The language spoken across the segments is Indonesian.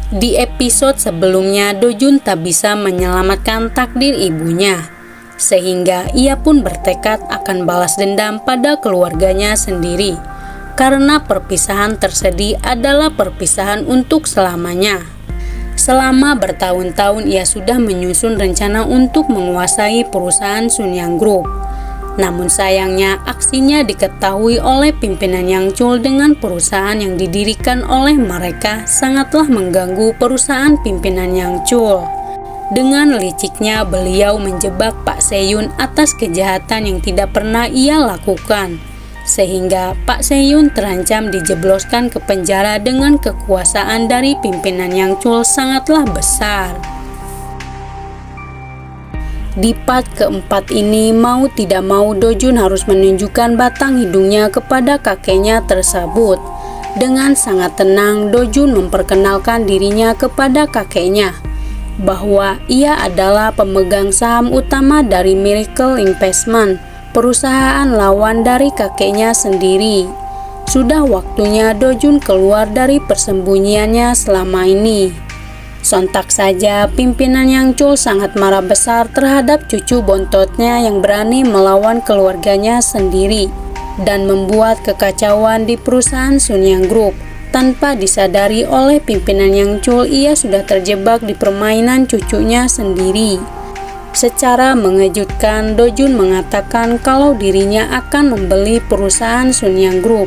Di episode sebelumnya, Dojun tak bisa menyelamatkan takdir ibunya, sehingga ia pun bertekad akan balas dendam pada keluarganya sendiri, karena perpisahan tersedih adalah perpisahan untuk selamanya. Selama bertahun-tahun ia sudah menyusun rencana untuk menguasai perusahaan Sunyang Group. Namun sayangnya aksinya diketahui oleh pimpinan Yang Chul dengan perusahaan yang didirikan oleh mereka sangatlah mengganggu perusahaan pimpinan Yang Chul. Dengan liciknya beliau menjebak Pak Seyun atas kejahatan yang tidak pernah ia lakukan, sehingga Pak Seyun terancam dijebloskan ke penjara dengan kekuasaan dari pimpinan Yang Chul sangatlah besar. Di part keempat ini, mau tidak mau Dojun harus menunjukkan batang hidungnya kepada kakeknya tersebut. Dengan sangat tenang, Dojun memperkenalkan dirinya kepada kakeknya, bahwa ia adalah pemegang saham utama dari Miracle Investment, perusahaan lawan dari kakeknya sendiri. Sudah waktunya Dojun keluar dari persembunyiannya selama ini. Sontak saja pimpinan Yang Chul sangat marah besar terhadap cucu bontotnya yang berani melawan keluarganya sendiri dan membuat kekacauan di perusahaan Sunyang Group. Tanpa disadari oleh pimpinan Yang Chul, ia sudah terjebak di permainan cucunya sendiri. Secara mengejutkan, Dojun mengatakan kalau dirinya akan membeli perusahaan Sunyang Group.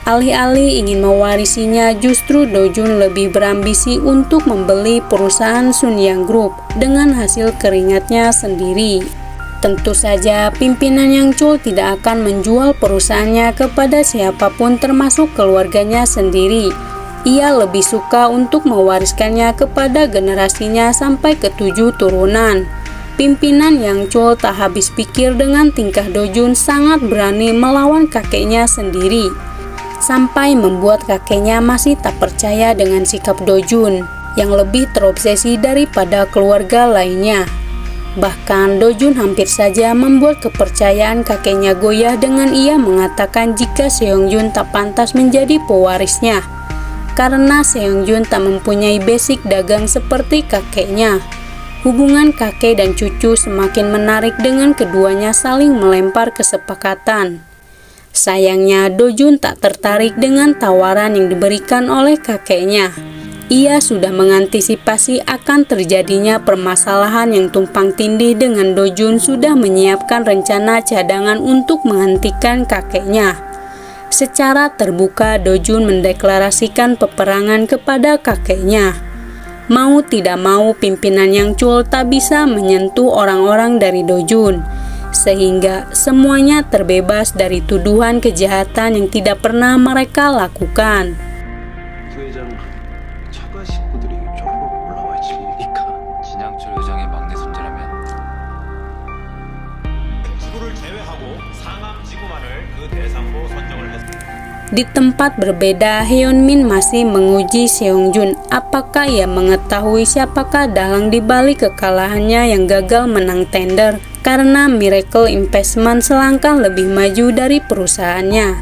Alih-alih ingin mewarisinya, justru Dojun lebih berambisi untuk membeli perusahaan Sunyang Group dengan hasil keringatnya sendiri. Tentu saja pimpinan Yang Chul tidak akan menjual perusahaannya kepada siapapun termasuk keluarganya sendiri. Ia lebih suka untuk mewariskannya kepada generasinya sampai ke-7 turunan. Pimpinan Yang Chul tak habis pikir dengan tingkah Dojun sangat berani melawan kakeknya sendiri, sampai membuat kakeknya masih tak percaya dengan sikap Dojun yang lebih terobsesi daripada keluarga lainnya. Bahkan Dojun hampir saja membuat kepercayaan kakeknya goyah dengan ia mengatakan jika Seongjun tak pantas menjadi pewarisnya, karena Seongjun tak mempunyai basic dagang seperti kakeknya. Hubungan kakek dan cucu semakin menarik dengan keduanya saling melempar kesepakatan. Sayangnya Dojun tak tertarik dengan tawaran yang diberikan oleh kakeknya. Ia sudah mengantisipasi akan terjadinya permasalahan yang tumpang tindih dengan Dojun sudah menyiapkan rencana cadangan untuk menghentikan kakeknya. Secara terbuka Dojun mendeklarasikan peperangan kepada kakeknya. Mau tidak mau pimpinan Yang Chul tak bisa menyentuh orang-orang dari Dojun, sehingga semuanya terbebas dari tuduhan kejahatan yang tidak pernah mereka lakukan. 부회장 처가 식구들이 졸로 올라와 집이니까 진양철 회장의 막내 손자라면 지구를 제외하고 상암 지구만을 그 대상으로 선정을 했습니다. Di tempat berbeda, Hyunmin masih menguji Seongjun apakah ia mengetahui siapakah dalang di balik kekalahannya yang gagal menang tender karena Miracle Investment selangkah lebih maju dari perusahaannya.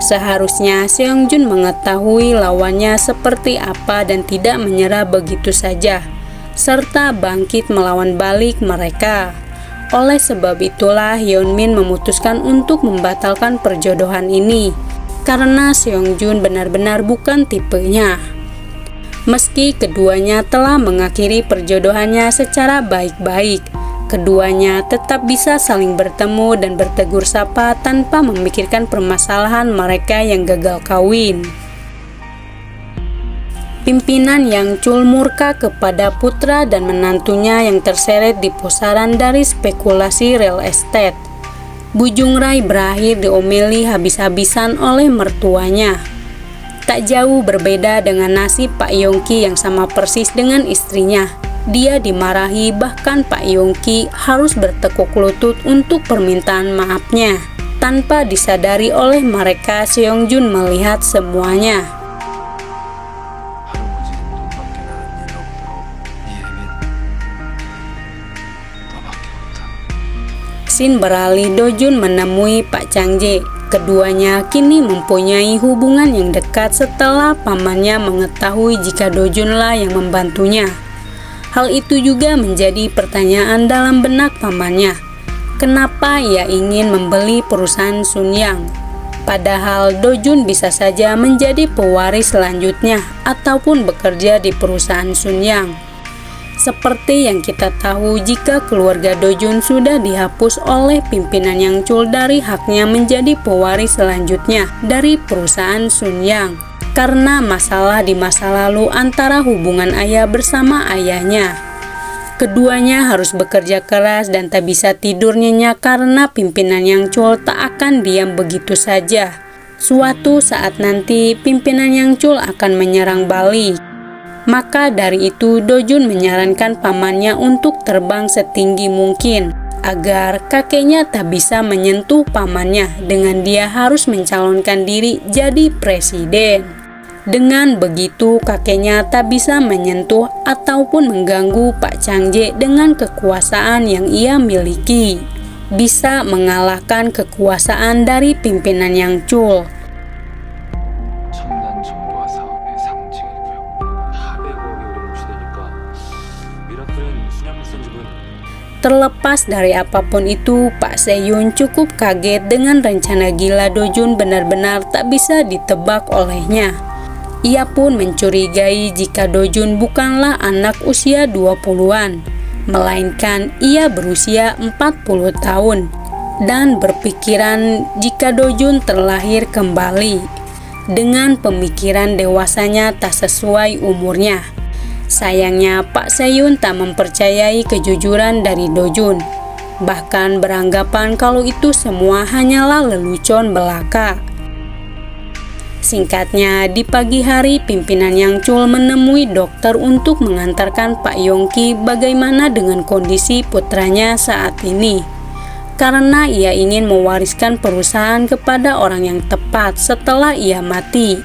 Seharusnya Seongjun mengetahui lawannya seperti apa dan tidak menyerah begitu saja, serta bangkit melawan balik mereka. Oleh sebab itulah Hyunmin memutuskan untuk membatalkan perjodohan ini, karena Seongjun benar-benar bukan tipenya. Meski keduanya telah mengakhiri perjodohannya secara baik-baik, keduanya tetap bisa saling bertemu dan bertegur sapa tanpa memikirkan permasalahan mereka yang gagal kawin. Pimpinan Yang Chul murka kepada putra dan menantunya yang terseret di pusaran dari spekulasi real estate. Bujung Rai berakhir diomeli habis-habisan oleh mertuanya. Tak jauh berbeda dengan nasib Pak Yongki yang sama persis dengan istrinya. Dia dimarahi, bahkan Pak Yongki harus bertekuk lutut untuk permintaan maafnya. Tanpa disadari oleh mereka, Seongjun melihat semuanya. 할아버지는 돈밖에 나는 일 없도록 이 애는 너밖에 없다. Scene beralih, Dojun menemui Pak Changjae. Keduanya kini mempunyai hubungan yang dekat setelah pamannya mengetahui jika Dojunlah yang membantunya. Hal itu juga menjadi pertanyaan dalam benak pamannya. Kenapa ia ingin membeli perusahaan Sunyang? Padahal Dojun bisa saja menjadi pewaris selanjutnya ataupun bekerja di perusahaan Sunyang. Seperti yang kita tahu, jika keluarga Dojun sudah dihapus oleh pimpinan Yang Chul dari haknya menjadi pewaris selanjutnya dari perusahaan Sunyang karena masalah di masa lalu antara hubungan ayah bersama ayahnya. Keduanya harus bekerja keras dan tak bisa tidur nyenyak karena pimpinan Yang Chul tak akan diam begitu saja. Suatu saat nanti pimpinan Yang Chul akan menyerang balik. Maka dari itu Dojun menyarankan pamannya untuk terbang setinggi mungkin agar kakeknya tak bisa menyentuh pamannya dengan dia harus mencalonkan diri jadi presiden. Dengan begitu kakeknya tak bisa menyentuh ataupun mengganggu Pak Changje dengan kekuasaan yang ia miliki. Bisa mengalahkan kekuasaan dari pimpinan Yang Chul. 첨단 정보화 사업의 상징이고요. 400억이 우리 몫이되니까 미라클은 순양물산 집은 Terlepas dari apapun itu, Pak Seyun cukup kaget dengan rencana gila Dojun benar-benar tak bisa ditebak olehnya. Ia pun mencurigai jika Dojun bukanlah anak usia 20-an, melainkan ia berusia 40 tahun, dan berpikiran jika Dojun terlahir kembali. Dengan pemikiran dewasanya tak sesuai umurnya. Sayangnya Pak Seyun tak mempercayai kejujuran dari Dojun, bahkan beranggapan kalau itu semua hanyalah lelucon belaka. Singkatnya, di pagi hari pimpinan Yang Chul menemui dokter untuk mengantarkan Pak Yongki bagaimana dengan kondisi putranya saat ini. Karena ia ingin mewariskan perusahaan kepada orang yang tepat setelah ia mati.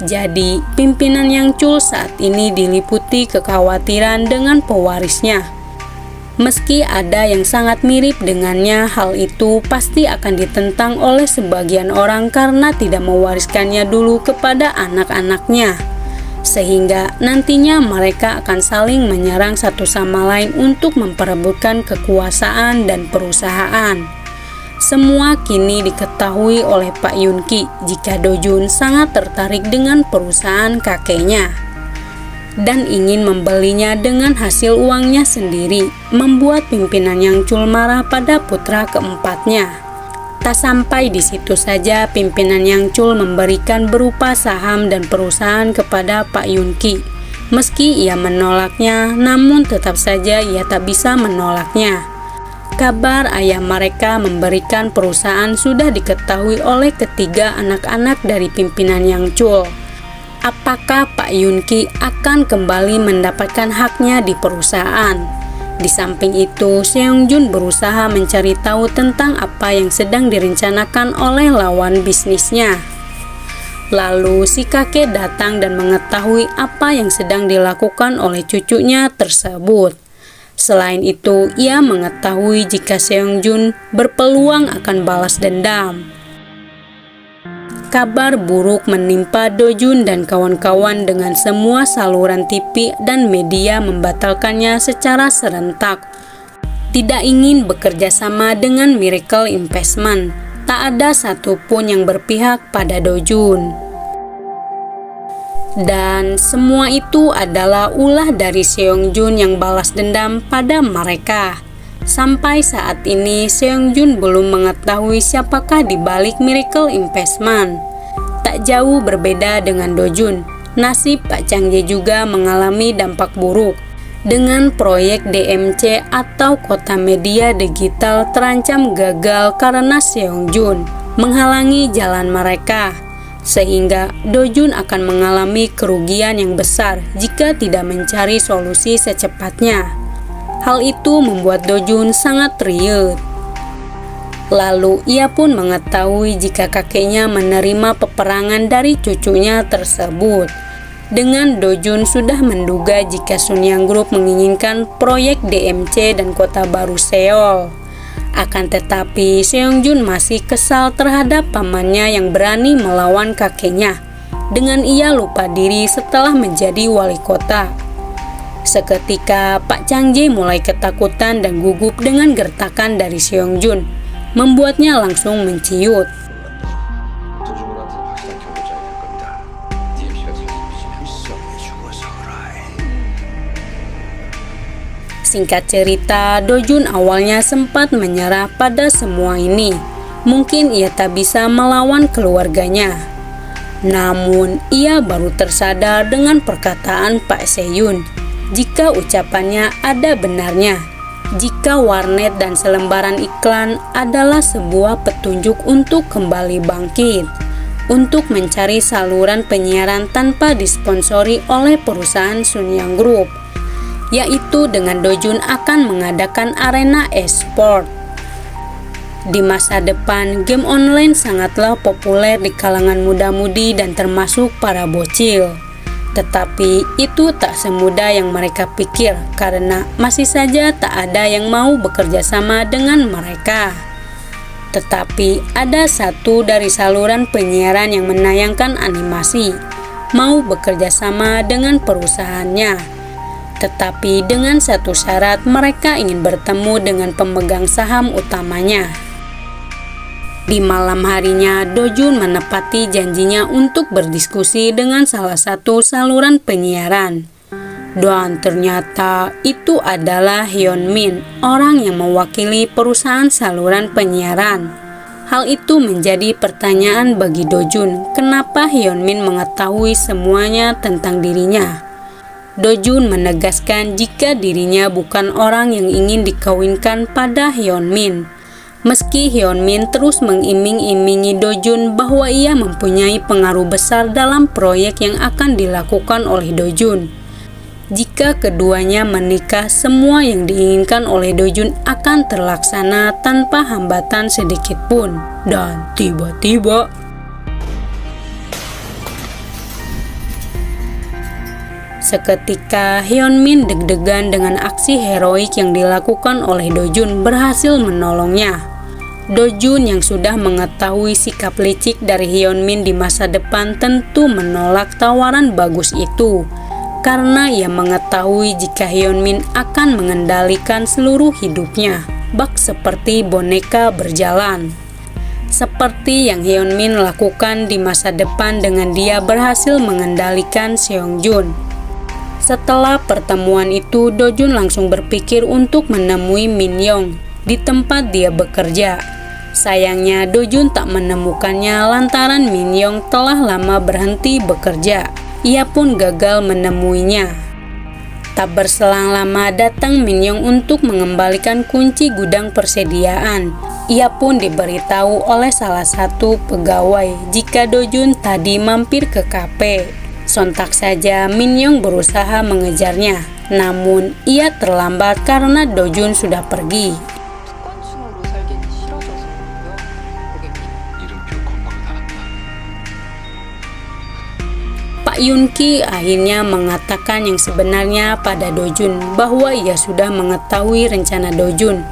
Jadi, pimpinan Yang Chul saat ini diliputi kekhawatiran dengan pewarisnya. Meski ada yang sangat mirip dengannya, hal itu pasti akan ditentang oleh sebagian orang karena tidak mewariskannya dulu kepada anak-anaknya. Sehingga nantinya mereka akan saling menyerang satu sama lain untuk memperebutkan kekuasaan dan perusahaan. Semua kini diketahui oleh Pak Yunki jika Dojun sangat tertarik dengan perusahaan kakeknya dan ingin membelinya dengan hasil uangnya sendiri, membuat pimpinan Yang Chul marah pada putra keempatnya. Tak sampai di situ saja, pimpinan Yang Chul memberikan berupa saham dan perusahaan kepada Pak Yunki. Meski ia menolaknya, namun tetap saja ia tak bisa menolaknya. Kabar ayah mereka memberikan perusahaan sudah diketahui oleh ketiga anak-anak dari pimpinan Yang Chul. Apakah Pak Yunki akan kembali mendapatkan haknya di perusahaan? Di samping itu, Seongjun berusaha mencari tahu tentang apa yang sedang direncanakan oleh lawan bisnisnya. Lalu si kakek datang dan mengetahui apa yang sedang dilakukan oleh cucunya tersebut. Selain itu, ia mengetahui jika Seongjun berpeluang akan balas dendam. Kabar buruk menimpa Dojun dan kawan-kawan dengan semua saluran TV dan media membatalkannya secara serentak. Tidak ingin bekerja sama dengan Miracle Investment, tak ada satupun yang berpihak pada Dojun. Dan semua itu adalah ulah dari Seongjun yang balas dendam pada mereka. Sampai saat ini Seongjun belum mengetahui siapakah di balik Miracle Investment. Tak jauh berbeda dengan Dojun, nasib Pak Changje juga mengalami dampak buruk. Dengan proyek DMC atau Kota Media Digital terancam gagal karena Seongjun menghalangi jalan mereka. Sehingga Dojun akan mengalami kerugian yang besar jika tidak mencari solusi secepatnya. Hal itu membuat Dojun sangat riuh. Lalu ia pun mengetahui jika kakeknya menerima peperangan dari cucunya tersebut. Dengan Dojun sudah menduga jika Sunyang Group menginginkan proyek DMC dan Kota Baru Seoul. Akan tetapi Seongjun masih kesal terhadap pamannya yang berani melawan kakeknya dengan ia lupa diri setelah menjadi wali kota. Seketika Pak Chang-jae mulai ketakutan dan gugup dengan gertakan dari Seongjun, membuatnya langsung menciut. 도준군한테 확실한 경고장이 될 겁니다. DMC가 사실 죽어서 그래. Singkat cerita, Dojun awalnya sempat menyerah pada semua ini. Mungkin ia tak bisa melawan keluarganya. Namun, ia baru tersadar dengan perkataan Pak Seyun. Jika ucapannya ada benarnya, jika warnet dan selembaran iklan adalah sebuah petunjuk untuk kembali bangkit, untuk mencari saluran penyiaran tanpa disponsori oleh perusahaan Sunyang Group, yaitu dengan Dojun akan mengadakan arena e-sport. Di masa depan, game online sangatlah populer di kalangan muda-mudi dan termasuk para bocil. Tetapi itu tak semudah yang mereka pikir karena masih saja tak ada yang mau bekerja sama dengan mereka. Tetapi ada satu dari saluran penyiaran yang menayangkan animasi mau bekerja sama dengan perusahaannya. Tetapi dengan satu syarat, mereka ingin bertemu dengan pemegang saham utamanya. Di malam harinya, Dojun menepati janjinya untuk berdiskusi dengan salah satu saluran penyiaran. Dan ternyata itu adalah Hyunmin, orang yang mewakili perusahaan saluran penyiaran. Hal itu menjadi pertanyaan bagi Dojun, kenapa Hyunmin mengetahui semuanya tentang dirinya. Dojun menegaskan jika dirinya bukan orang yang ingin dikawinkan pada Hyunmin. Meski Hyunmin terus mengiming-imingi Dojun bahwa ia mempunyai pengaruh besar dalam proyek yang akan dilakukan oleh Dojun. Jika keduanya menikah, semua yang diinginkan oleh Dojun akan terlaksana tanpa hambatan sedikit pun. Dan tiba-tiba seketika Hyunmin deg-degan dengan aksi heroik yang dilakukan oleh Dojun berhasil menolongnya. Dojun yang sudah mengetahui sikap licik dari Hyunmin di masa depan tentu menolak tawaran bagus itu karena ia mengetahui jika Hyunmin akan mengendalikan seluruh hidupnya, bak seperti boneka berjalan. Seperti yang Hyunmin lakukan di masa depan dengan dia berhasil mengendalikan Seongjun. Setelah pertemuan itu, Dojun langsung berpikir untuk menemui Min Young di tempat dia bekerja. Sayangnya Dojun tak menemukannya lantaran Min Young telah lama berhenti bekerja. Ia pun gagal menemuinya. Tak berselang lama datang Min Young untuk mengembalikan kunci gudang persediaan. Ia pun diberitahu oleh salah satu pegawai jika Dojun tadi mampir ke kafe. Sontak saja Min Young berusaha mengejarnya, namun ia terlambat karena Dojun sudah pergi. 습관층으로 살기는 싫어져서요, 고객님. 이름표 거꾸로 달았다. Pak Yun-ki akhirnya mengatakan yang sebenarnya pada Dojun bahwa ia sudah mengetahui rencana Dojun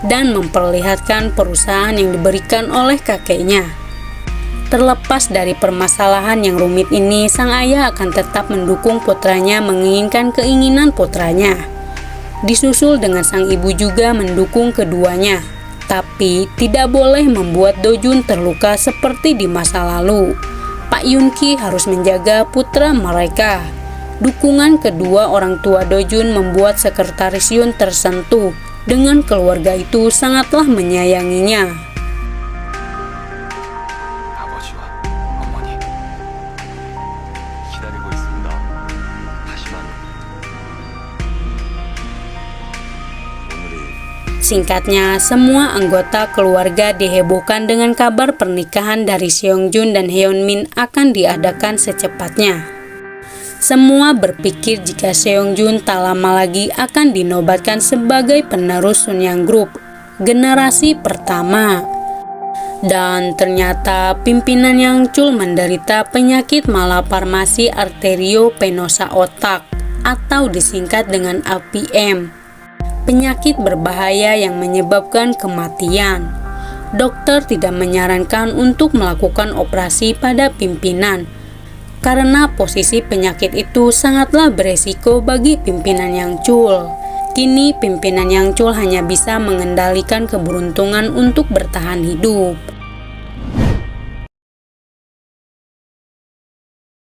dan memperlihatkan perusahaan yang diberikan oleh kakeknya. Terlepas dari permasalahan yang rumit ini, sang ayah akan tetap mendukung putranya menginginkan keinginan putranya. Disusul dengan sang ibu juga mendukung keduanya. Tapi tidak boleh membuat Dojun terluka seperti di masa lalu. Pak Yun-ki harus menjaga putra mereka. Dukungan kedua orang tua Dojun membuat sekretaris Yun tersentuh. Dengan keluarga itu sangatlah menyayanginya. 아버지와 어머니 기다리고 있습니다. 다시만 오늘이 Singkatnya, semua anggota keluarga dihebohkan dengan kabar pernikahan dari Seongjun dan Hyunmin akan diadakan secepatnya. Semua berpikir jika Seongjun tak lama lagi akan dinobatkan sebagai penerus Sunyang Group, generasi pertama. Dan ternyata pimpinan Yangchul menderita penyakit malaparmasi arteriovenosa otak atau disingkat dengan APM. penyakit berbahaya yang menyebabkan kematian. Dokter tidak menyarankan untuk melakukan operasi pada pimpinan, karena posisi penyakit itu sangatlah beresiko bagi pimpinan yang cul. Kini pimpinan yang cul hanya bisa mengendalikan keberuntungan untuk bertahan hidup.